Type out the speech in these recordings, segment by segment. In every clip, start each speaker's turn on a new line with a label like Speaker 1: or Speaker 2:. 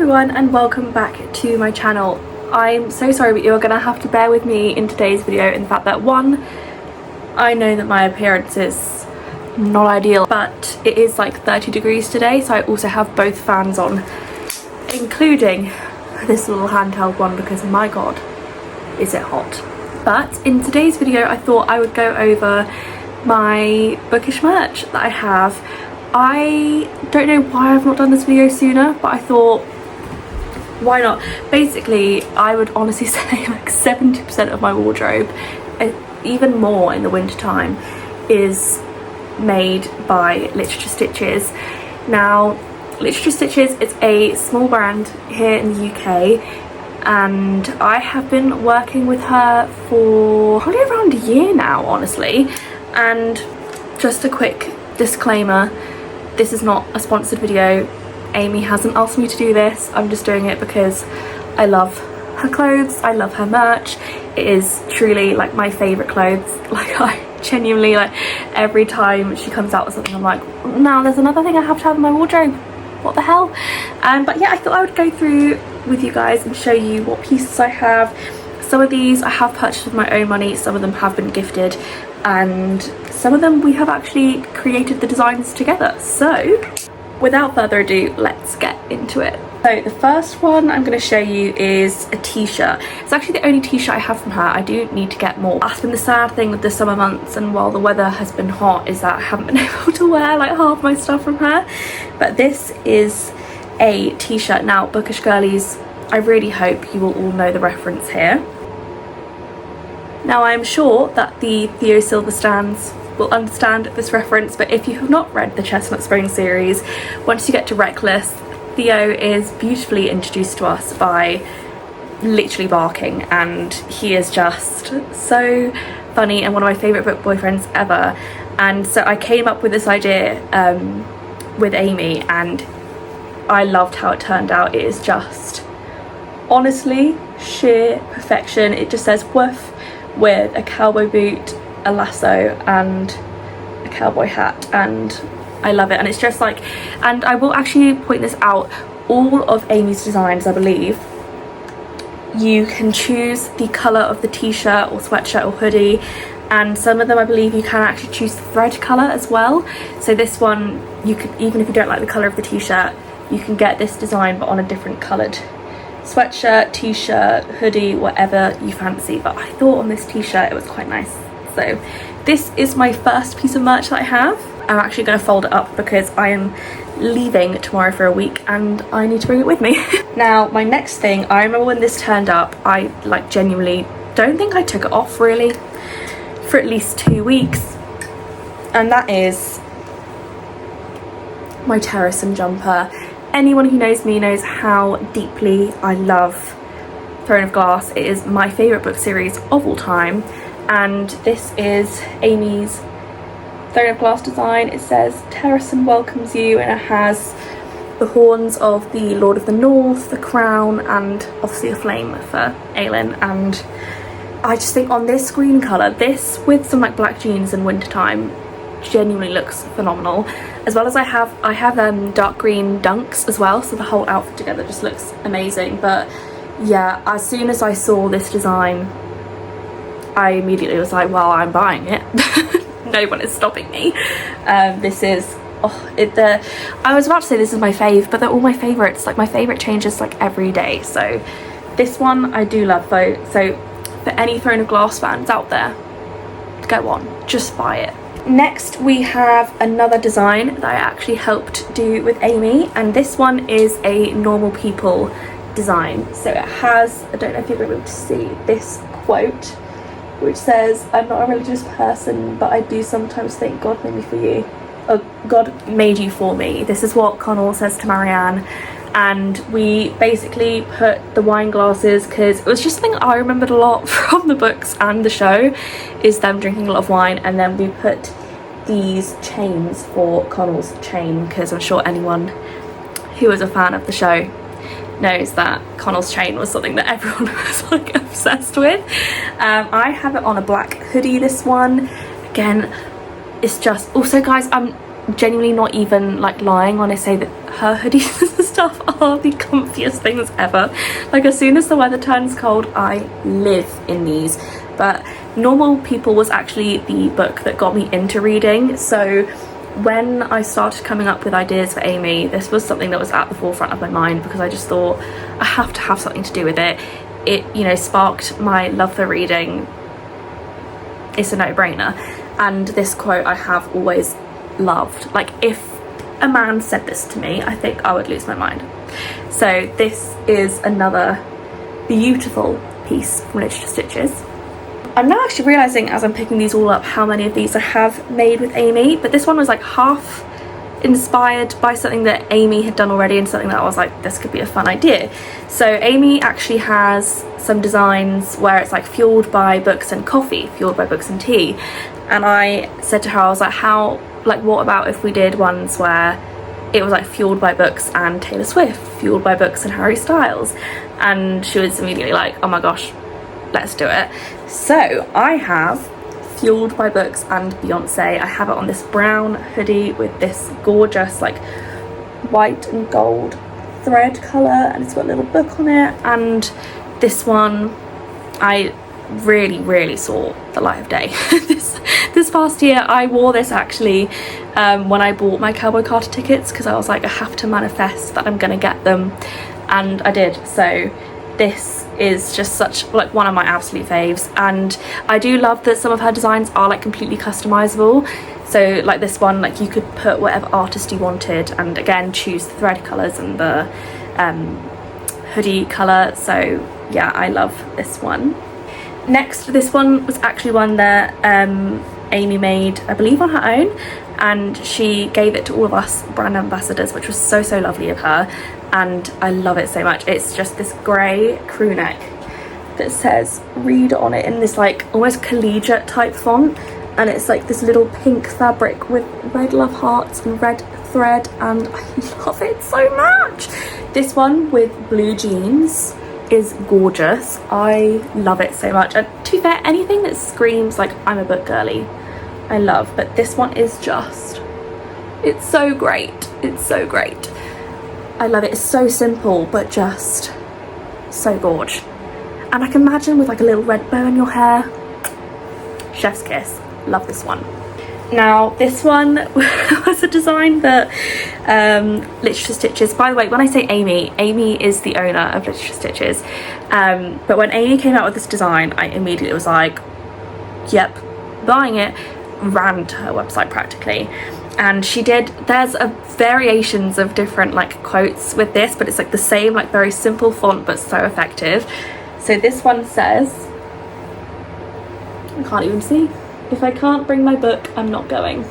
Speaker 1: everyone and welcome back to my channel. I'm so sorry, but you're gonna have to bear with me in today's video in the fact that one, I know that my appearance is not ideal, but it is like 30 degrees today, so I also have both fans on, including this little handheld one because my god, is it hot. But in today's video I thought I would go over my bookish merch that I have. I don't know why I've not done this video sooner, but I thought, why not? Basically, I would honestly say like 70% of my wardrobe, even more in the winter time, is made by Literature Stitches. Now, Literature Stitches is a small brand here in the UK, and I have been working with her for probably around a year now, honestly. And just a quick disclaimer, this is not a sponsored video. Amy hasn't asked me to do this. I'm just doing it because I love her clothes, I love her merch. It is truly like my favourite clothes. Like, I genuinely, like, every time she comes out with something I'm like, now there's another thing I have to have in my wardrobe, what the hell. But yeah, I thought I would go through with you guys and show you what pieces I have. Some of these I have purchased with my own money, some of them have been gifted, and some of them we have actually created the designs together. So without further ado, let's get into it. So the first one I'm going to show you is a t-shirt. It's actually the only t-shirt I have from her. I do need to get more. That's been the sad thing with the summer months, and while the weather has been hot, is that I haven't been able to wear like half my stuff from her. But this is a t-shirt. Now, bookish girlies, I really hope you will all know the reference here. Now, I'm sure that the Theo Silver stands will understand this reference, but if you have not read the Chestnut Spring series, once you get to Reckless, Theo is beautifully introduced to us by literally barking, and he is just so funny and one of my favourite book boyfriends ever. And so I came up with this idea with Amy, and I loved how it turned out. It is just honestly sheer perfection. It just says woof with a cowboy boot, a lasso and a cowboy hat, and I love it. And it's just like, and I will actually point this out, all of Amy's designs, I believe, you can choose the colour of the t-shirt or sweatshirt or hoodie, and some of them I believe you can actually choose the thread colour as well. So this one, you could, even if you don't like the colour of the t-shirt, you can get this design but on a different coloured sweatshirt, t-shirt, hoodie, whatever you fancy. But I thought on this t-shirt it was quite nice. So this is my first piece of merch that I have. I'm actually going to fold it up because I am leaving tomorrow for a week and I need to bring it with me. Now, my next thing, I remember when this turned up, I like genuinely don't think I took it off really for at least 2 weeks, and that is my Terrace jumper. Anyone who knows me knows how deeply I love Throne of Glass. It is my favourite book series of all time, and this is Amy's Throne of Glass design. It says Terrace welcomes you, and it has the horns of the Lord of the North, the crown, and obviously a flame for Aelin. And I just think on this green colour, this with some like black jeans in wintertime, genuinely looks phenomenal. As well as I have dark green dunks as well, so the whole outfit together just looks amazing. But yeah, as soon as I saw this design, I immediately was like, well, I'm buying it. No one is stopping me. This is, I was about to say this is my fave, but they're all my favourites. Like, my favourite changes like every day. So this one I do love though. So for any Throne of Glass fans out there, go on, just buy it. Next we have another design that I actually helped do with Amy, and this one is a normal people design. So it has, I don't know if you're able to see this quote, which says, I'm not a religious person, but I do sometimes think God made me for you. Oh, God made you for me. This is what Connell says to Marianne. And we basically put the wine glasses, because it was just something I remembered a lot from the books and the show, is them drinking a lot of wine. And then we put these chains for Connell's chain, because I'm sure anyone who was a fan of the show knows that Connell's chain was something that everyone was like obsessed with. I have it on a black hoodie, this one. Again, it's just, also guys, I'm genuinely not even like lying when I say that her hoodie is stuff are the comfiest things ever. Like, as soon as the weather turns cold, I live in these. But Normal People was actually the book that got me into reading. So when I started coming up with ideas for Amy, this was something that was at the forefront of my mind, because I just thought I have to have something to do with it. It, you know, sparked my love for reading. It's a no-brainer. And this quote I have always loved. Like, if a man said this to me, I think I would lose my mind. So this is another beautiful piece from Literature Stitches. I'm now actually realising as I'm picking these all up how many of these I have made with Amy, but this one was like half inspired by something that Amy had done already and something that I was like, this could be a fun idea. So Amy actually has some designs where it's like fueled by books and coffee, fueled by books and tea. And I said to her, I was like, what about if we did ones where it was like fueled by books and Taylor Swift, fueled by books and Harry Styles? And she was immediately like, oh my gosh, let's do it. So I have fueled by books and Beyonce. I have it on this brown hoodie with this gorgeous like white and gold thread colour, and it's got a little book on it. And this one I really saw the light of day this past year. I wore this actually when I bought my Cowboy Carter tickets, because I was like, I have to manifest that I'm gonna get them, and I did. So this is just such like one of my absolute faves, and I do love that some of her designs are like completely customizable. So like this one, like you could put whatever artist you wanted, and again choose the thread colors and the hoodie color. So yeah, I love this one. Next, this one was actually one that Amy made, I believe, on her own, and she gave it to all of us brand ambassadors, which was so lovely of her, and I love it so much. It's just this grey crew neck that says read on it in this like almost collegiate type font, and it's like this little pink fabric with red love hearts and red thread, and I love it so much. This one with blue jeans is gorgeous. I love it so much, and to be fair, anything that screams like I'm a book girly I love, but this one is just, it's so great. It's so great. I love it. It's so simple but just so gorge, and I can imagine with like a little red bow in your hair. Chef's kiss. Love this one. Now this one was a design that Literature Stitches, by the way, when I say Amy is the owner of Literature Stitches, but when Amy came out with this design, I immediately was like, yep, buying it. Ran to her website practically, and she did, there's a variations of different like quotes with this, but it's like the same like very simple font but so effective. So this one says, I can't even see, if I can't bring my book, I'm not going.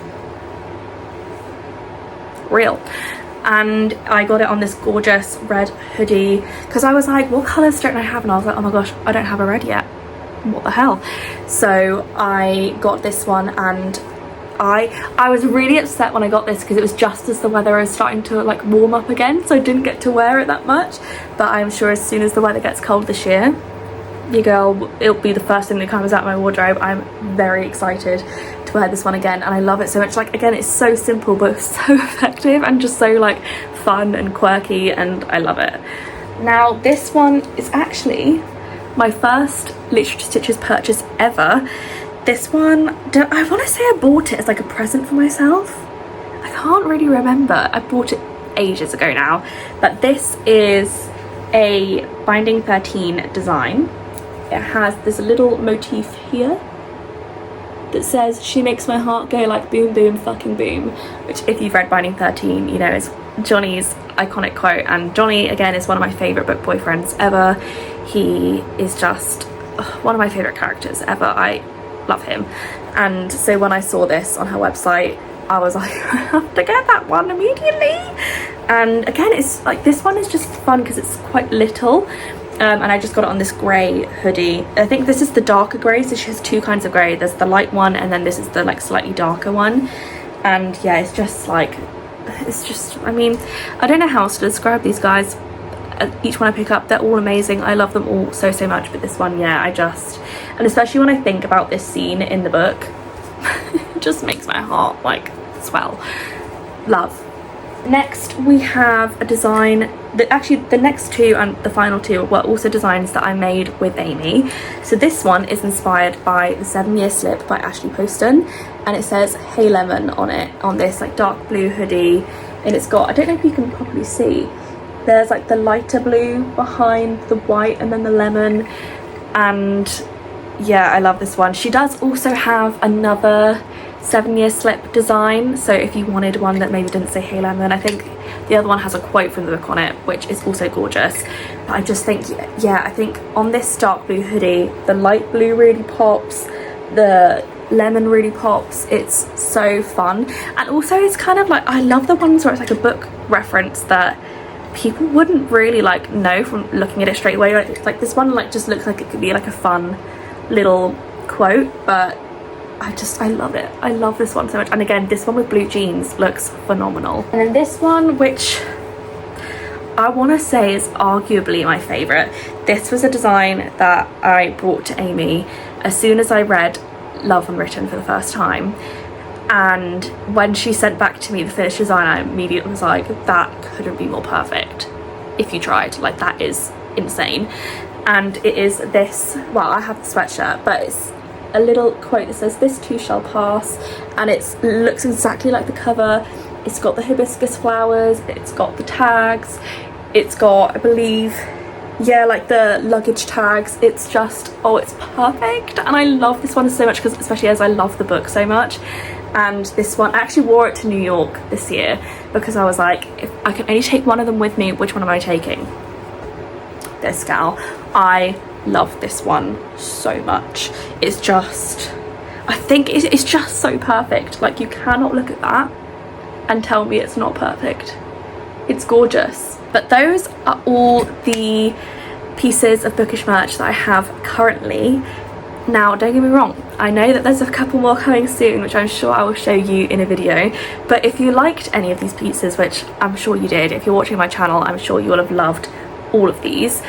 Speaker 1: Real. And I got it on this gorgeous red hoodie, because I was like, what colours don't I have? And I was like, oh my gosh, I don't have a red yet. What the hell? So I got this one, and I was really upset when I got this, because it was just as the weather is starting to like warm up again, so I didn't get to wear it that much. But I'm sure as soon as the weather gets cold this year, your girl, it'll be the first thing that comes out of my wardrobe. I'm very excited to wear this one again, and I love it so much. Like, again, it's so simple but so effective and just so like fun and quirky, and I love it. Now this one is actually my first Literature Stitches purchase ever. This one, I want to say I bought it as like a present for myself. I can't really remember. I bought it ages ago now, but this is a Binding 13 design. It has this little motif here that says, she makes my heart go like boom boom fucking boom, which if you've read Binding 13, you know is Johnny's iconic quote. And Johnny, again, is one of my favourite book boyfriends ever. He is just one of my favourite characters ever. I love him. And so when I saw this on her website, I was like, I have to get that one immediately. And again, it's like, this one is just fun because it's quite little. And I just got it on this grey hoodie. I think this is the darker grey, so she has two kinds of grey. There's the light one, and then this is the like slightly darker one. And yeah, it's just like, it's just, I mean, I don't know how else to describe these guys. Each one I pick up, they're all amazing. I love them all so much, but this one, yeah, I just, and especially when I think about this scene in the book, it just makes my heart like swell. Love Next we have a design that actually the next two and the final two were also designs that I made with Amy. So this one is inspired by the 7-Year Slip by Ashley Poston, and it says Hey Lemon on it, on this like dark blue hoodie, and it's got, I don't know if you can probably see, there's like the lighter blue behind the white and then the lemon, and yeah, I love this one. She does also have another 7-Year Slip design, so if you wanted one that maybe didn't say Hey Lemon, I think the other one has a quote from the book on it, which is also gorgeous. But I just think, yeah, I think on this dark blue hoodie, the light blue really pops, the lemon really pops. It's so fun, and also it's kind of like, I love the ones where it's like a book reference that people wouldn't really like know from looking at it straight away. Like this one like just looks like it could be like a fun little quote, but I love it. I love this one so much. And again, this one with blue jeans looks phenomenal. And then this one, which I want to say is arguably my favourite. This was a design that I brought to Amy as soon as I read Love Unwritten for the first time. And when she sent back to me the finished design, I immediately was like, that couldn't be more perfect if you tried. Like, that is insane. And it is this, well, I have the sweatshirt, but it's a little quote that says this too shall pass, and it looks exactly like the cover. It's got the hibiscus flowers, it's got the tags, it's got, I believe, yeah, like the luggage tags. It's just, oh, it's perfect. And I love this one so much, because especially as I love the book so much. And this one, I actually wore it to New York this year because I was like, if I can only take one of them with me, which one am I taking? This gal. I love this one so much. It's just, I think it's just so perfect. Like, you cannot look at that and tell me it's not perfect. It's gorgeous. But those are all the pieces of bookish merch that I have currently. Now, don't get me wrong, I know that there's a couple more coming soon, which I'm sure I will show you in a video. But if you liked any of these pieces, which I'm sure you did, if you're watching my channel, I'm sure you will have loved all of these.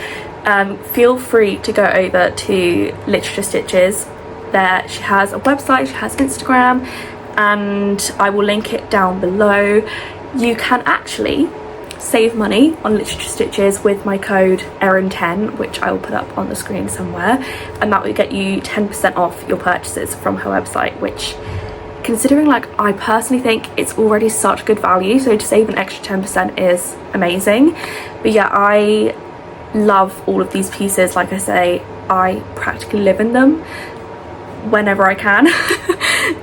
Speaker 1: Feel free to go over to Literature Stitches. There, she has a website, she has Instagram, and I will link it down below. You can actually save money on Literature Stitches with my code ERIN10, which I will put up on the screen somewhere, and that will get you 10% off your purchases from her website, which, considering, like, I personally think it's already such good value, so to save an extra 10% is amazing. But yeah, I love all of these pieces. Like I say, I practically live in them whenever I can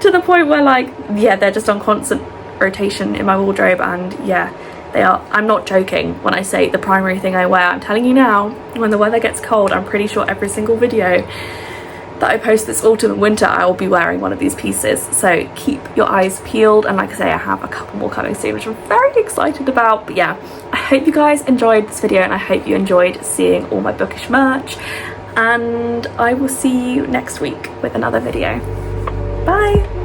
Speaker 1: to the point where, like, yeah, they're just on constant rotation in my wardrobe. And yeah, they are, I'm not joking when I say the primary thing I wear. I'm telling you now, when the weather gets cold, I'm pretty sure every single video that I post this autumn and winter, I will be wearing one of these pieces. So keep your eyes peeled, and like I say, I have a couple more coming soon, which I'm very excited about. But yeah, I hope you guys enjoyed this video, and I hope you enjoyed seeing all my bookish merch, and I will see you next week with another video. Bye!